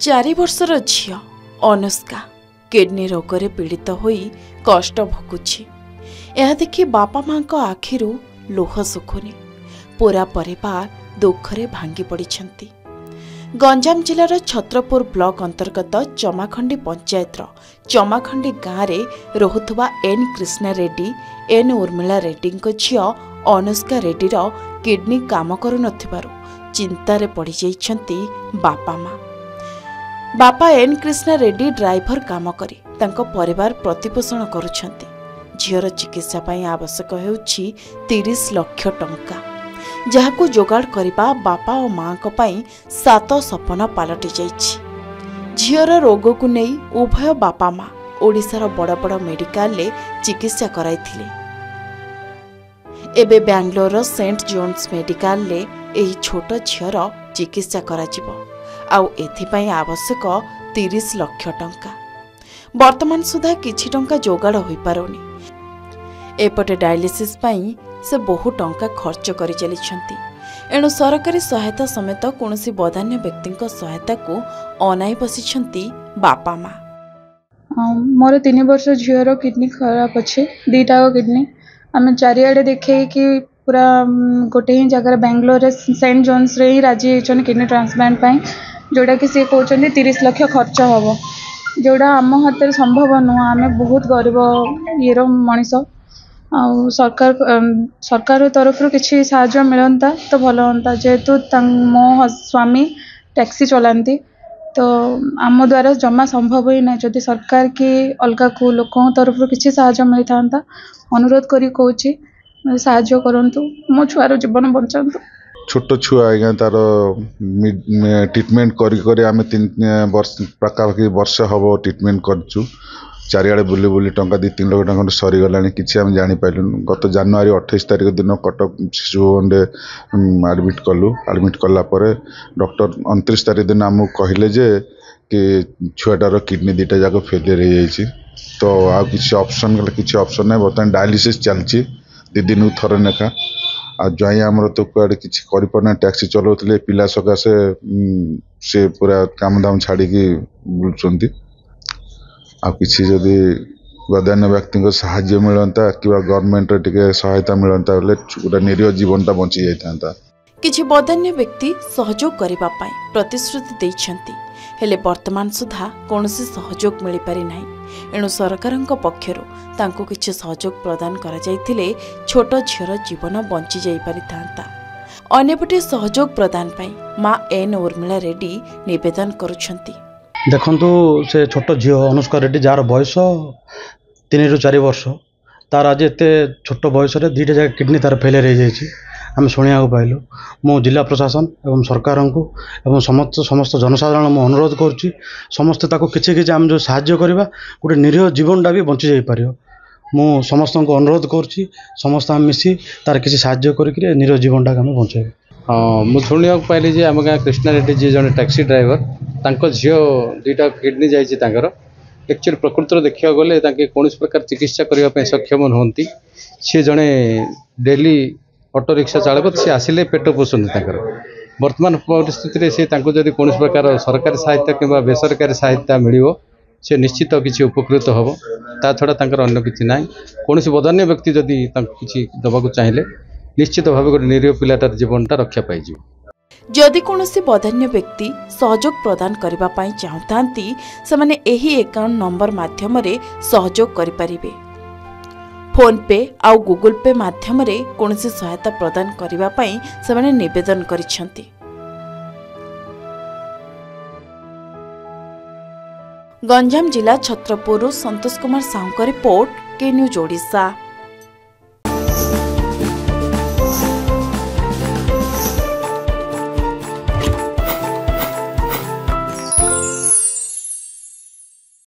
चारि वर्षर झियो अनुष्का किडनी रोग रे पीड़ित होई कष्ट भोगुछि। यह देखि बापा माँ आखिरु लुह सुखुनी। पूरा परिवार दुखरे भांगी पड़िछंती। गंजाम जिलार छत्रपुर ब्लॉक अंतर्गत चमाखंडी पंचायतर चमाखंडी गाँव में रोहुथुवा एन कृष्णा रेड्डी एन उर्मिला रेड्डी झियो अनुष्का रेड्डीर किडनी काम करू नथिबारु चिंतारे पड़ी जाइछंती बापा माँ। बापा एन कृष्णा रेड्डी ड्राइवर काम करी तांको परिवार प्रतिपोषण करुछंती। झियर चिकित्सा पई आवश्यक हेउछि 30 लाख टंका, जहाकू जोगाड़ करिबा बापा और माँ को पई 7 सपन पालटि जाइछि। झियर रोग को नहीं उभय बापा माँ ओडिशार बड़ बड़ मेडिकल ले चिकित्सा कराइथिले। एबे बेंगलोर सेंट जोन्स मेडिकल ले एही छोट झियर चिकित्सा कराजिबो आउ एथिपई आवश्यक 30 लाख टंका। वर्तमान सुधा किछि टंका जोगाड़ होई पारोनी। एपटे डायलिसिस पई से बहु टंका खर्च करि चलिछंती। एणु सरकारी सहायता समेत कोनोसी बदान्य व्यक्ति सहायता को अनाई बसिछंती बापा माँ। मोर 3 वर्ष झीर किडनी खराब अच्छे, 2टा किडनी आम चारिआडे देखे कि पूरा गोटे ही जगह बेंगलोर सेंट जोन्स रे ही राजी होती किडनी ट्रांसप्लांट पाई, जोड़ा कि सी कहते 30 लाख खर्च हम, जोड़ा आम हाथ में संभव नुह। आम बहुत गरीब ये मनीष सरकार तरफ किसी साहाय्य मिलता तो भल हाँ। जेहेतु मो स्वामी टैक्सी चलाती तो आम द्वारा जमा संभव ही ना। जदि सरकार की अलग को लोकों तरफ किसी साहाय्य मिलता अनुरोध करी कहूँ साहाय्य करंतु, मो छुआर जीवन बचातु। छोट छुआ आज्ञा तार ट्रिटमेंट करी आम 3 वर्ष पाखापाखि वर्ष हम ट्रिटमेंट करचु। चारिआडे बुली बुली टंका 2-3 लाख टंका सरीगला कि आम जापरिलु। गत जनवरी 28 तारिख दिन कटक शिशु भवनरे आडमिट कलु। आडमिट कलापर डॉक्टर 29 तारिख दिन आमको कहले जे कि छुआटार किडनी 2टा जाक फेलियर हो जाइए, तो आ किसी ऑप्शन ना। बर्तमान डायलिसिस चलती 2 दिन थरे लेखा। आ ज्वाई आमर तो कड़े किसी करना टैक्सी चलाते पिला सकाशे से पूरा काम दाम छाड़ी बुलुंट। आ किसी जदि बदान्य व्यक्ति को साहाय्य मिलता कि गवर्नमेंट टिके सहायता मिलता बोले गोटे निरीह जीवनटा बची जाता। किछि बदान्य व्यक्ति सहयोग करिबा पाई प्रतिश्रुति दैछंती, हेले वर्तमान सुधा कोनोसी सहयोग मिली पारि नाही। एणु सरकारक पक्षरु तांको किछि सहयोग प्रदान करा जाइथिले छोट झियर जीवन बंची जाई पारिथांता। अन्यपटे सहयोग प्रदान पाई माँ एन उर्मिला रेड्डी निवेदन करुछंती। देखंतु से छोट झील अनुष्का रेड्डी जार बयस 3 ରୁ 4 वर्ष, तार आज एत छोट बयस 2टा जगह किडनी तार फेलियर हो जाए आम शुणा पाइलु। मो जिला प्रशासन एवं सरकार को एवं समस्त जनसाधारण मु अनुरोध करुच्ची समस्ते ताको किछि किछि आम जो साहाय्य करवा गोटे निरीह जीवनटा भी बंची जाई पारियो। मु समस्त को अनुरोध करुच्ची समस्त आम मिसी तार किछि साहाय्य करके निरीह जीवनटा आम बंचाइबा। हाँ मुझे शुणा पाइली जे आम गाँ कृष्णा रेड्डी जी जड़े टैक्सी ड्राइवर तांको झील 2टा किडनी जाइए। एक्चुअली प्रकृतर देखा गले कौन प्रकार चिकित्सा करने सक्षम नुहति। सी जड़े डेली ऑटो रिक्शा चालक सी आसिले पेट पोषंती। वर्तमान परिस्थिति से जदि कौन प्रकार सरकारी सहायता कि बेसरकारी सहायता मिल से निश्चित किसी उपकृत हम। ता छड़ा अन्य किसी ना। कौन बदान्य व्यक्ति जदि किसी दबाक चाहिए निश्चित भाव गोटे निरीह पिलाटार जीवनटा रक्षा पाई। जदि कोनोसी बदान्य व्यक्ति सहयोग प्रदान करिबा पाई चाहतांती सेमाने एही अकाउंट नंबर माध्यमरे सहयोग करि परिबे। फोन पे आउ गूगल पे माध्यमरे कोनोसी सहायता प्रदान करिबा पाई सेमाने निवेदन करिसंती। गंजाम जिला छत्रपुर संतोष कुमार साहू रिपोर्ट, के न्यूज ओडिशा।